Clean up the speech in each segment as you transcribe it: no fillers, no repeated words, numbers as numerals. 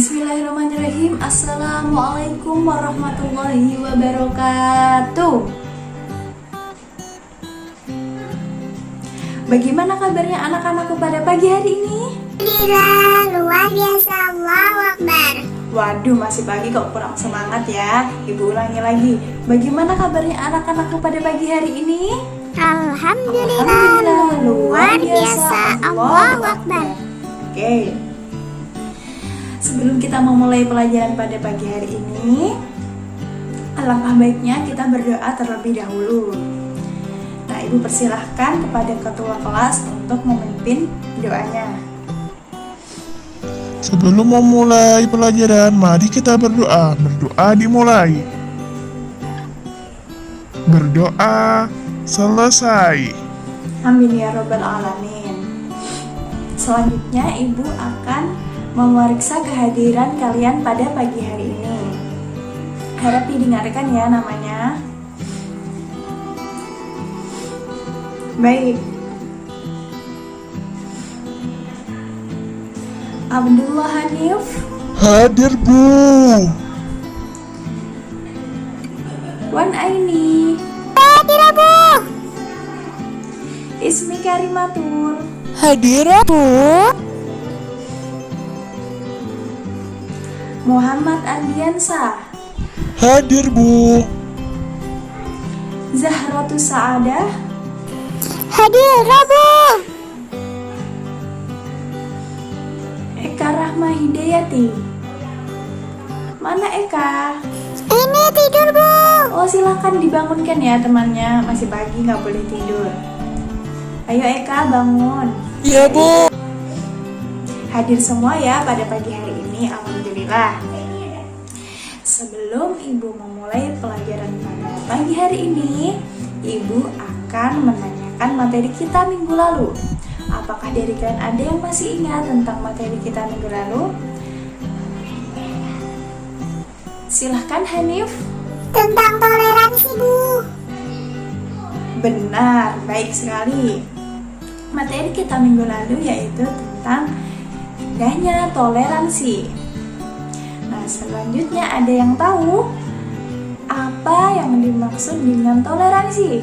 Bismillahirrahmanirrahim. Assalamualaikum warahmatullahi wabarakatuh. Bagaimana kabarnya anak-anakku pada pagi hari ini? Alhamdulillah, luar biasa, Allahu Akbar. Waduh, masih pagi kok, kurang semangat ya. Ibu ulangi lagi. Bagaimana kabarnya anak-anakku pada pagi hari ini? Alhamdulillah, luar biasa, Allahu Akbar. Oke. Sebelum kita memulai pelajaran pada pagi hari ini, alangkah baiknya kita berdoa terlebih dahulu. Nah, Ibu persilahkan kepada ketua kelas untuk memimpin doanya. Sebelum memulai pelajaran, mari kita berdoa. Berdoa dimulai. Berdoa selesai. Amin ya robbal alamin. Selanjutnya Ibu akan memeriksa kehadiran kalian pada pagi hari ini. Harap didengarkan ya namanya. Baik. Abdullah Hanif. Hadir, Bu. Wan Aini. Hadir, Bu. Ismi Karimatul. Hadir, Bu. Muhammad Andiansa. Hadir, Bu. Zahratus Saadah. Hadir, Bu. Eka Rahma Hidayati. Mana Eka? Ini tidur, Bu. Oh, silakan dibangunkan ya temannya. Masih pagi, nggak boleh tidur. Ayo Eka, bangun. Iya, Bu. Hadir semua ya pada pagi hari ini. Alhamdulillah. Sebelum Ibu memulai pelajaran pada pagi hari ini, Ibu akan menanyakan materi kita minggu lalu. Apakah dari kalian ada yang masih ingat tentang materi kita minggu lalu? Silahkan Hanif. Tentang toleransi, Bu. Benar, baik sekali. Materi kita minggu lalu yaitu tentang indahnya toleransi. Nah, selanjutnya ada yang tahu apa yang dimaksud dengan toleransi?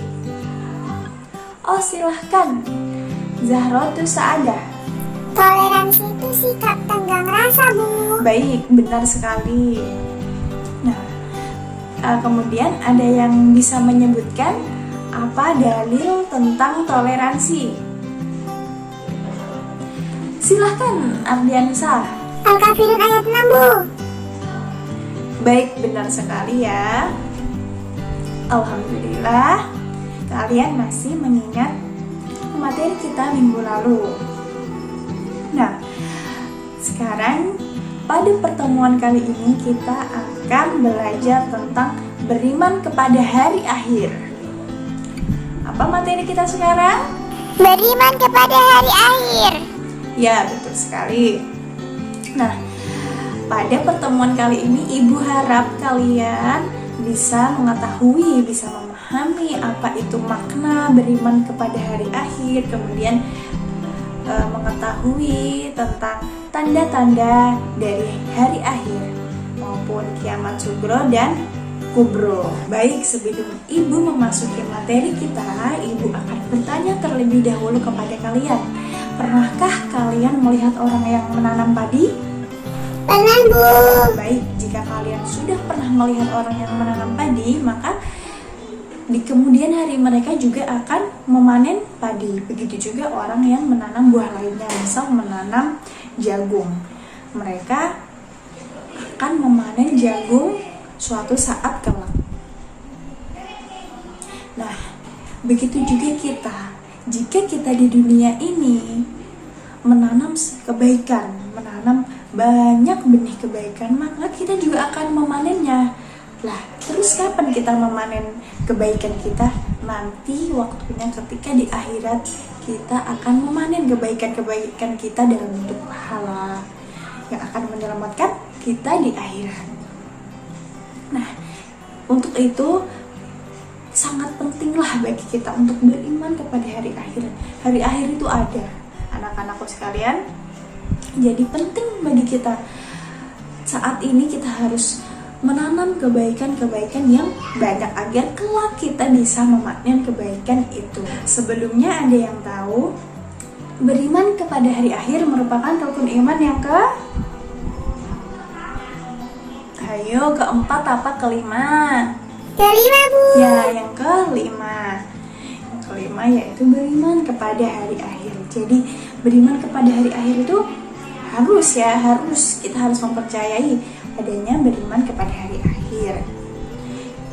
Oh, silahkan Zahratus Saadah. Toleransi itu sikap tenggang rasa, Bu. Baik, benar sekali. Nah, kemudian ada yang bisa menyebutkan apa dalil tentang toleransi? Silahkan Ardiansa. Al-Kafirun ayat 6, Bu. Baik, benar sekali ya. Alhamdulillah, kalian masih mengingat materi kita minggu lalu. Nah, sekarang pada pertemuan kali ini kita akan belajar tentang beriman kepada hari akhir. Apa materi kita sekarang? Beriman kepada hari akhir. Ya, betul sekali. Nah, pada pertemuan kali ini Ibu harap kalian bisa mengetahui, bisa memahami apa itu makna beriman kepada hari akhir, kemudian mengetahui tentang tanda-tanda dari hari akhir maupun kiamat sugro dan kubro. Baik, sebelum Ibu memasuki materi kita, Ibu akan bertanya terlebih dahulu kepada kalian. Pernahkah kalian melihat orang yang menanam padi? Pernah, Bu. Baik, jika kalian sudah pernah melihat orang yang menanam padi, maka di kemudian hari mereka juga akan memanen padi. Begitu juga orang yang menanam buah lainnya, misal menanam jagung. Mereka akan memanen jagung suatu saat kelak. Nah, begitu juga kita. Jika kita di dunia ini menanam kebaikan, menanam banyak benih kebaikan, maka kita juga akan memanennya. Lah, terus kapan kita memanen kebaikan kita? Nanti waktunya ketika di akhirat kita akan memanen kebaikan-kebaikan kita dalam bentuk pahala yang akan menyelamatkan kita di akhirat. Nah, untuk itu sangat pentinglah bagi kita untuk beriman kepada hari akhir. Hari akhir itu ada, anak-anakku sekalian. Jadi penting bagi kita saat ini kita harus menanam kebaikan-kebaikan yang banyak agar kelak kita bisa memanen kebaikan itu. Sebelumnya ada yang tahu, beriman kepada hari akhir merupakan rukun iman yang keempat apa kelima? Kelima, Bu. Ya, yang kelima. Yang kelima yaitu beriman kepada hari akhir. Jadi beriman kepada hari akhir itu harus kita harus mempercayai adanya beriman kepada hari akhir.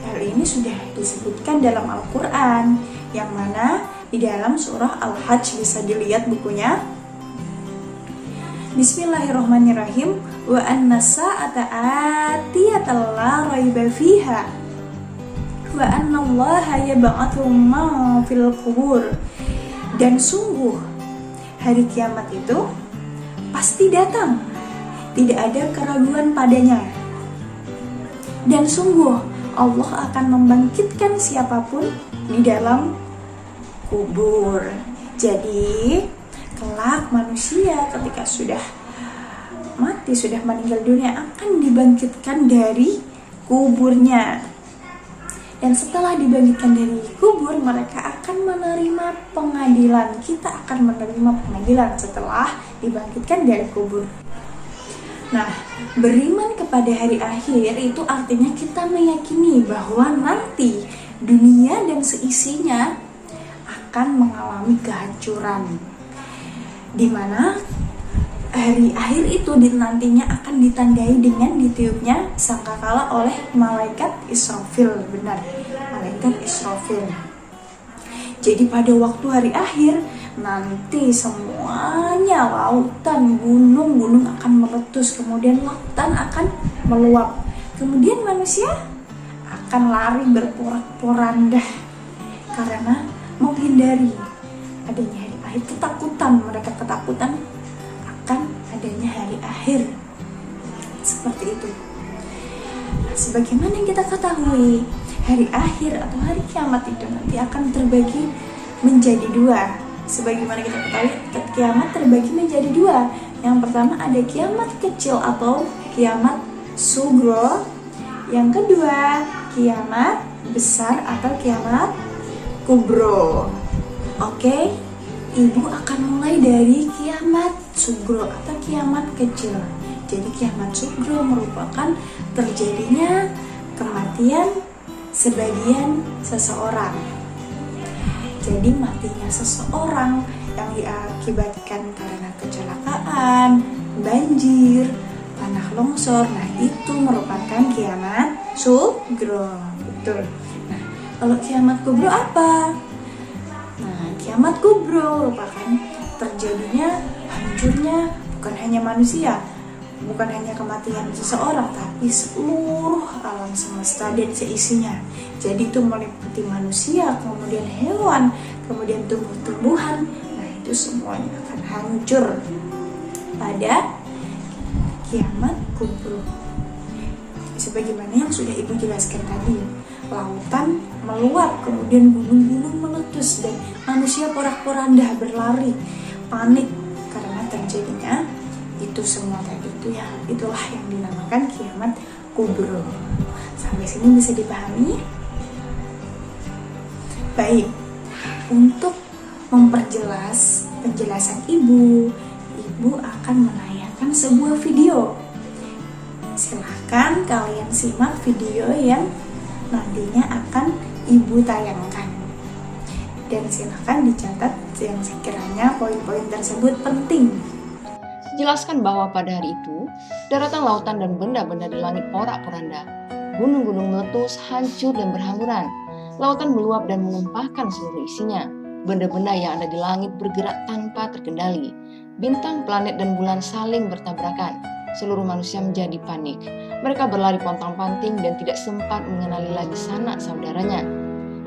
Hal ini sudah disebutkan dalam Al-Quran, yang mana di dalam surah Al-Hajj, bisa dilihat bukunya. Bismillahirrahmanirrahim. Wa anna sa'ata atiyatan la raiba fiha wa anna Allaha yab'atsu man fil qubur. Dan sungguh hari kiamat itu pasti datang, tidak ada keraguan padanya. Dan sungguh Allah akan membangkitkan siapapun di dalam kubur. Jadi kelak manusia ketika sudah mati, sudah meninggal dunia, akan dibangkitkan dari kuburnya. Dan setelah dibangkitkan dari kubur, mereka akan menerima pengadilan. Kita akan menerima pengadilan setelah dibangkitkan dari kubur. Nah, beriman kepada hari akhir itu artinya kita meyakini bahwa nanti dunia dan seisinya akan mengalami kehancuran, di mana hari akhir itu nantinya akan ditandai dengan ditiupnya sangkakala oleh malaikat Israfil. Benar, malaikat Israfil. Jadi pada waktu hari akhir nanti semuanya, lautan, gunung akan meletus, kemudian lautan akan meluap, kemudian manusia akan lari berporak-poranda karena menghindari adanya hari akhir. Mereka ketakutan akan adanya hari akhir. Seperti itu. Sebagaimana yang kita ketahui, hari akhir atau hari kiamat itu nanti akan terbagi menjadi dua. Sebagaimana kita ketahui, kiamat terbagi menjadi dua. Yang pertama ada kiamat kecil atau kiamat sugro. Yang kedua kiamat besar atau kiamat kubro. Oke, Ibu akan mulai dari kiamat sugro atau kiamat kecil. Jadi kiamat sugro merupakan terjadinya kematian sebagian seseorang. Jadi matinya seseorang yang diakibatkan karena kecelakaan, banjir, tanah longsor. Nah, itu merupakan kiamat sugro. Betul. Nah, kalau kiamat kubro apa? Nah, kiamat kubro merupakan terjadinya hancurnya bukan hanya manusia, bukan hanya kematian seseorang, tapi seluruh alam semesta dan seisinya. Jadi itu meliputi manusia, kemudian hewan, kemudian tumbuh-tumbuhan. Nah, itu semuanya akan hancur pada kiamat kubro. Sebagaimana yang sudah Ibu jelaskan tadi, lautan meluap, kemudian gunung-gunung meletus, dan manusia porak-poranda berlari panik karena terjadinya itu semua tadi. Itulah yang dinamakan kiamat kubro. Sampai sini bisa dipahami? Baik, untuk memperjelas penjelasan Ibu akan menayangkan sebuah video. Silahkan kalian simak video yang nantinya akan Ibu tayangkan. Dan silahkan dicatat yang sekiranya poin-poin tersebut penting. Jelaskan bahwa pada hari itu, daratan, lautan, dan benda-benda di langit porak-poranda. Gunung-gunung meletus, hancur, dan berhamburan. Lautan meluap dan menumpahkan seluruh isinya. Benda-benda yang ada di langit bergerak tanpa terkendali. Bintang, planet, dan bulan saling bertabrakan. Seluruh manusia menjadi panik. Mereka berlari pontang-panting dan tidak sempat mengenali lagi sanak saudaranya.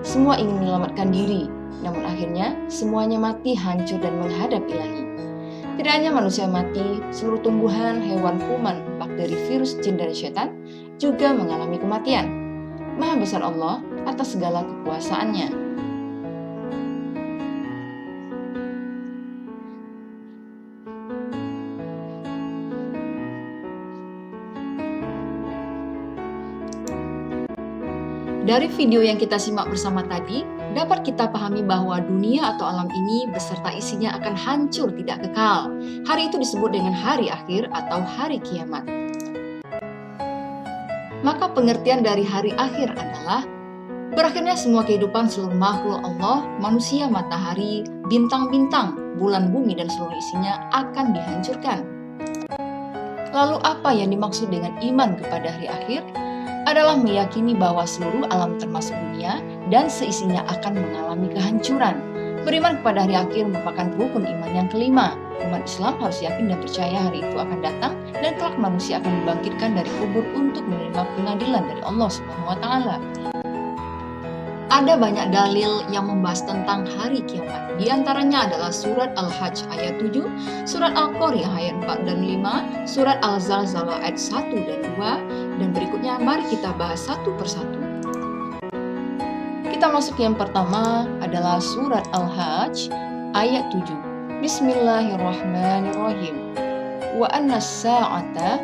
Semua ingin menyelamatkan diri, namun akhirnya semuanya mati, hancur, dan menghadap Ilahi. Tidak hanya manusia mati, seluruh tumbuhan, hewan, kuman, bakteri, virus, jin, dan syaitan juga mengalami kematian. Maha besar Allah atas segala kekuasaannya. Dari video yang kita simak bersama tadi, dapat kita pahami bahwa dunia atau alam ini beserta isinya akan hancur tidak kekal. Hari itu disebut dengan hari akhir atau hari kiamat. Maka pengertian dari hari akhir adalah berakhirnya semua kehidupan seluruh makhluk Allah, manusia, matahari, bintang-bintang, bulan, bumi, dan seluruh isinya akan dihancurkan. Lalu apa yang dimaksud dengan iman kepada hari akhir? Adalah meyakini bahwa seluruh alam termasuk dunia dan seisinya akan mengalami kehancuran. Beriman kepada hari akhir merupakan rukun iman yang kelima. Umat Islam harus yakin dan percaya hari itu akan datang dan kelak manusia akan dibangkitkan dari kubur untuk menerima pengadilan dari Allah Subhanahu wa taala. Ada banyak dalil yang membahas tentang hari kiamat. Di antaranya adalah surat Al-Hajj ayat 7, surat Al-Qari'ah ayat 4 dan 5, surat Al-Zalzalah ayat 1 dan 2, dan berikutnya mari kita bahas satu persatu. Kita masuk yang pertama adalah surat Al-Hajj ayat 7. Bismillahirrahmanirrahim. Wa anna sa'ata,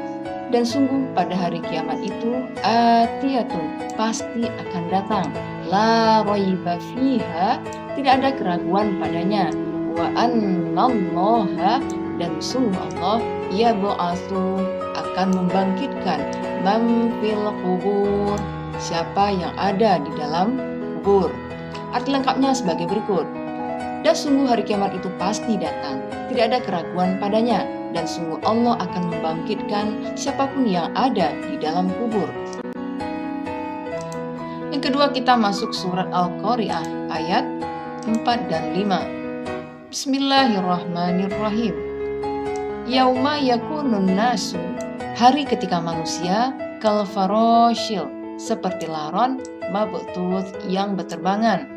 dan sungguh pada hari kiamat itu atiyatun, pasti akan datang. La raiba fiha, tidak ada keraguan padanya. Wa annallaha, dan sungguh Allah yab'atsu, akan membangkitkan man fil qubur, siapa yang ada di dalam kubur. Arti lengkapnya sebagai berikut. Dan sungguh hari kiamat itu pasti datang, tidak ada keraguan padanya, dan sungguh Allah akan membangkitkan siapapun yang ada di dalam kubur. Yang kedua kita masuk surat Al-Qari'ah ayat 4 dan 5. Bismillahirrahmanirrahim. Yauma yakunun nasu, hari ketika manusia kal faroshil, seperti laron mabtuth yang berterbangan.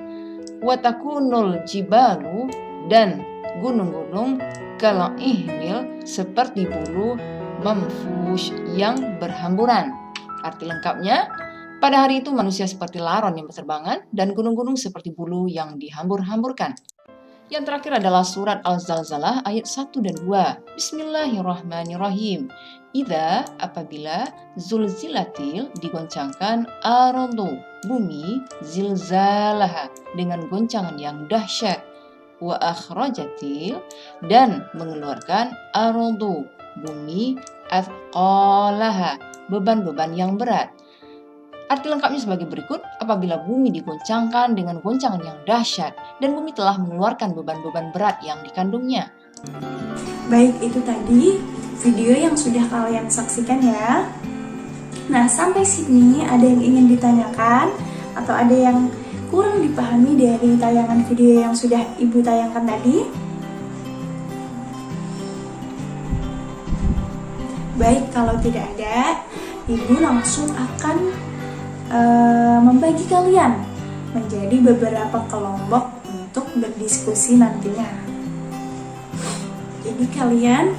Wa takunul jibalu, dan gunung-gunung kal ihnil, seperti bulu mamfush yang berhamburan. Arti lengkapnya, pada hari itu manusia seperti laron yang berterbangan dan gunung-gunung seperti bulu yang dihambur-hamburkan. Yang terakhir adalah surat Al-Zalzalah ayat 1 dan 2. Bismillahirrahmanirrahim. Idza, apabila, zulzilatil, digoncangkan, ardu, bumi, zilzalaha, dengan goncangan yang dahsyat. Wa akhrajatil, dan mengeluarkan, ardu, bumi, athqalaha, beban-beban yang berat. Arti lengkapnya sebagai berikut, apabila bumi digoncangkan dengan goncangan yang dahsyat dan bumi telah mengeluarkan beban-beban berat yang dikandungnya. Baik, itu tadi video yang sudah kalian saksikan ya. Nah, sampai sini ada yang ingin ditanyakan atau ada yang kurang dipahami dari tayangan video yang sudah Ibu tayangkan tadi? Baik, kalau tidak ada, Ibu langsung akan membagi kalian menjadi beberapa kelompok untuk berdiskusi nantinya. Jadi kalian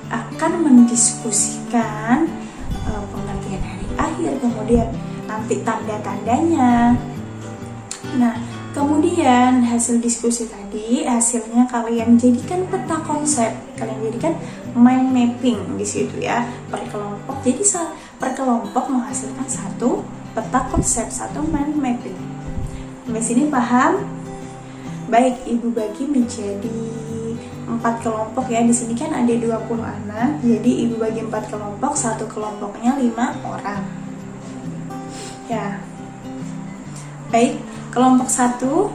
akan mendiskusikan pengertian hari akhir, kemudian nanti tanda-tandanya. Nah, kemudian hasil diskusi tadi, hasilnya kalian jadikan peta konsep, kalian jadikan mind mapping di situ ya, per kelompok. Jadi per kelompok menghasilkan satu peta konsep, satu mind mapping. Sampai sini paham? Baik, Ibu bagi menjadi 4 kelompok ya. Di sini kan ada 20 anak, jadi Ibu bagi 4 kelompok, satu kelompoknya 5 orang. Ya. Baik, kelompok 1,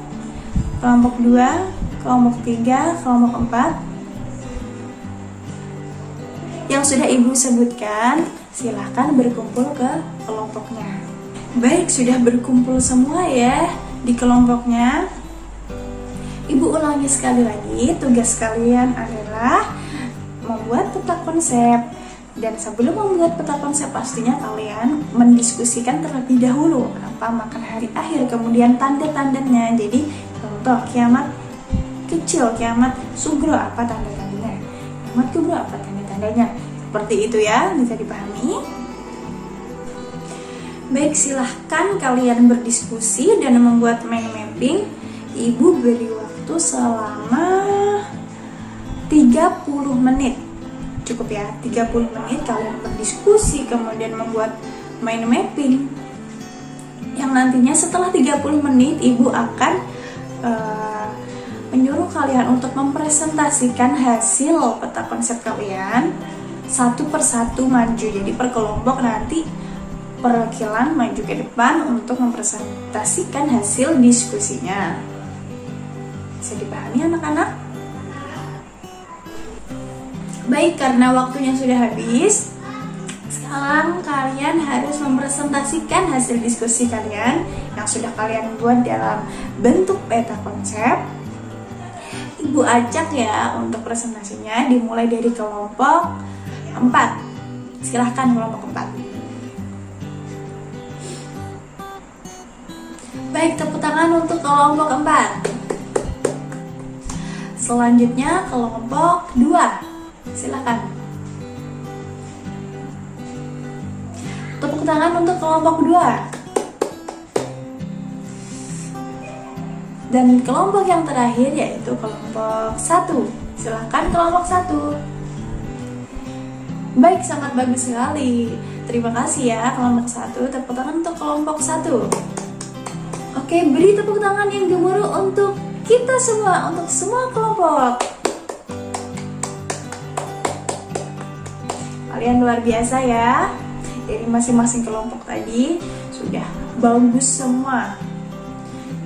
kelompok 2, kelompok 3, kelompok 4. Yang sudah Ibu sebutkan, silahkan berkumpul ke kelompoknya. Baik, sudah berkumpul semua ya di kelompoknya. Ibu ulangi sekali lagi, tugas kalian adalah membuat peta konsep. Dan sebelum membuat peta konsep, pastinya kalian mendiskusikan terlebih dahulu apa makan hari akhir, kemudian tanda-tandanya. Jadi contoh kiamat kecil, kiamat sugro, apa tanda-tandanya, kiamat kubro, apa tanda-tandanya. Seperti itu ya, bisa dipahami. Baik, silahkan kalian berdiskusi dan membuat mind mapping. Ibu beri waktu selama 30 menit. Cukup ya, 30 menit kalian berdiskusi, kemudian membuat mind mapping. yang nantinya setelah 30 menit Ibu akan menyuruh kalian untuk mempresentasikan hasil peta konsep kalian satu persatu maju. Jadi per kelompok nanti perwakilan maju ke depan untuk mempresentasikan hasil diskusinya. Bisa dipahami anak-anak? Baik, karena waktunya sudah habis, sekarang kalian harus mempresentasikan hasil diskusi kalian yang sudah kalian buat dalam bentuk peta konsep. Ibu ajak ya untuk presentasinya dimulai dari kelompok 4. Silahkan kelompok 4. Baik, tepuk tangan untuk kelompok 4. Selanjutnya kelompok 2. Silahkan. Tepuk tangan untuk kelompok 2. Dan kelompok yang terakhir yaitu kelompok 1. Silahkan kelompok 1. Baik, sangat bagus sekali. Terima kasih ya kelompok 1. Tepuk tangan untuk kelompok 1. Oke, beri tepuk tangan yang gemuruh untuk kita semua, untuk semua kelompok. Kalian luar biasa ya. Dari masing-masing kelompok tadi sudah bagus semua.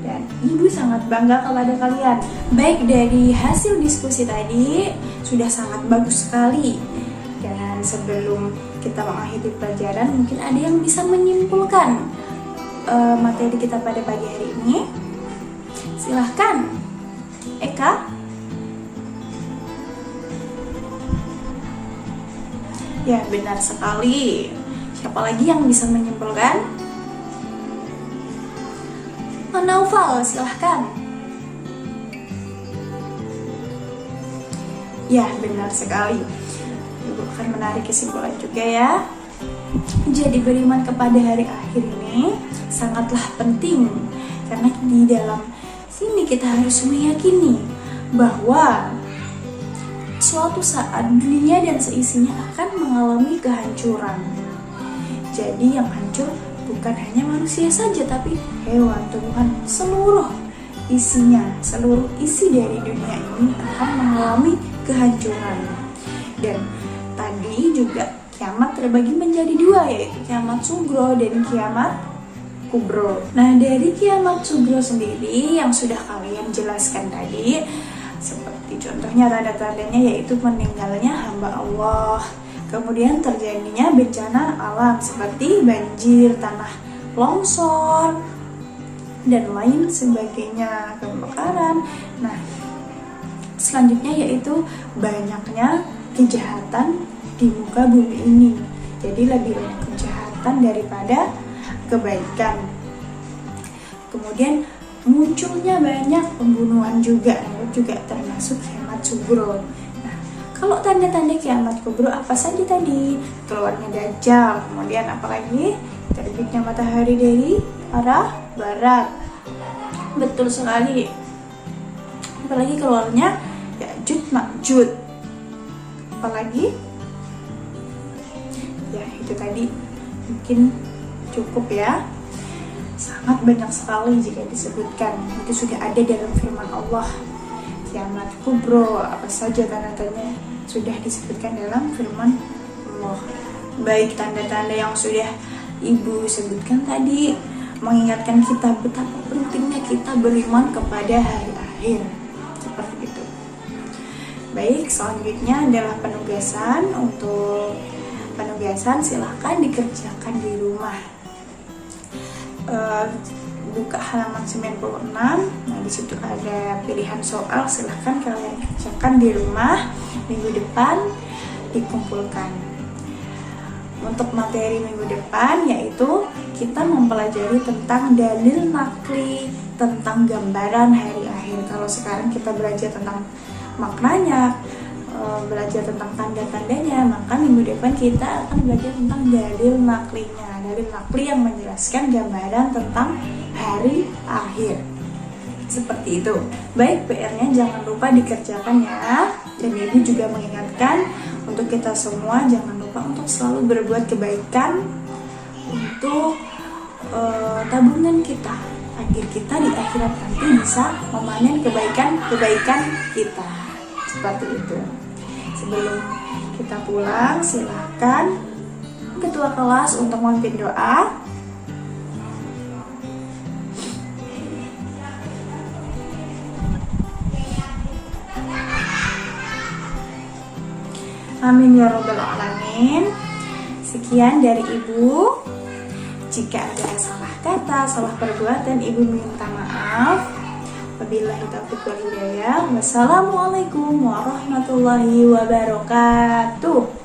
Dan Ibu sangat bangga kepada kalian. Baik, dari hasil diskusi tadi sudah sangat bagus sekali. Dan sebelum kita mengakhiri pelajaran, mungkin ada yang bisa menyimpulkan materi kita pada pagi hari ini. Silahkan, Eka. Ya, benar sekali. Siapa lagi yang bisa menyimpulkan? Naufal, silahkan. Ya, benar sekali. Ibu akan menarik kesimpulan juga ya. Jadi beriman kepada hari akhir ini sangatlah penting, karena di dalam sini kita harus meyakini bahwa suatu saat dunia dan seisinya akan mengalami kehancuran. Jadi yang hancur bukan hanya manusia saja, tapi hewan, tumbuhan, seluruh isinya, seluruh isi dari dunia ini akan mengalami kehancuran. Dan tadi juga kiamat terbagi menjadi 2, yaitu kiamat sugro dan kiamat kubro. Nah, dari kiamat sugro sendiri yang sudah kalian jelaskan tadi, seperti contohnya tanda-tandanya yaitu meninggalnya hamba Allah, kemudian terjadinya bencana alam seperti banjir, tanah longsor, dan lain sebagainya, kebakaran. Nah, selanjutnya yaitu banyaknya kejahatan di muka bumi ini. Jadi lebih banyak kejahatan daripada kebaikan. Kemudian munculnya banyak pembunuhan juga, itu juga termasuk kiamat sugro. Kalau tanda-tanda kiamat kubro apa saja tadi? Keluarnya Dajjal, kemudian apalagi? Terbitnya matahari dari arah barat. Betul sekali. Apalagi keluarnya Ya'juj Ma'juj. Apalagi? Ya, itu tadi mungkin cukup ya. Sangat banyak sekali jika disebutkan. Itu sudah ada dalam firman Allah. Kiamat kubro, apa saja tanda-tandanya sudah disebutkan dalam firman Allah. Baik, tanda-tanda yang sudah Ibu sebutkan tadi mengingatkan kita betapa pentingnya kita beriman kepada hari akhir. Seperti itu. Baik, selanjutnya adalah penugasan. Untuk penugasan silahkan dikerjakan di rumah. Buka halaman 96. Nah, di situ ada pilihan soal, silahkan kalian kerjakan di rumah. Minggu depan dikumpulkan. Untuk materi minggu depan yaitu kita mempelajari tentang dalil nakli, tentang gambaran hari akhir. Kalau sekarang kita belajar tentang maknanya, belajar tentang tanda-tandanya, maka minggu depan kita akan belajar tentang dalil naklinya. Dalil nakli yang menjelaskan gambaran tentang hari akhir. Seperti itu. Baik, PR-nya jangan lupa dikerjakan ya. Dan Ibu juga mengingatkan untuk kita semua jangan lupa untuk selalu berbuat kebaikan, untuk tabungan kita agar kita di akhirat nanti bisa memanen kebaikan kita. Seperti itu. Sebelum kita pulang, silakan ketua kelas untuk memimpin doa. Amin ya robbal alamin. Sekian dari Ibu. Jika ada salah kata, salah perbuatan, Ibu minta maaf. Wabillahi taufiq wal hidayah. Wassalamualaikum warahmatullahi wabarakatuh.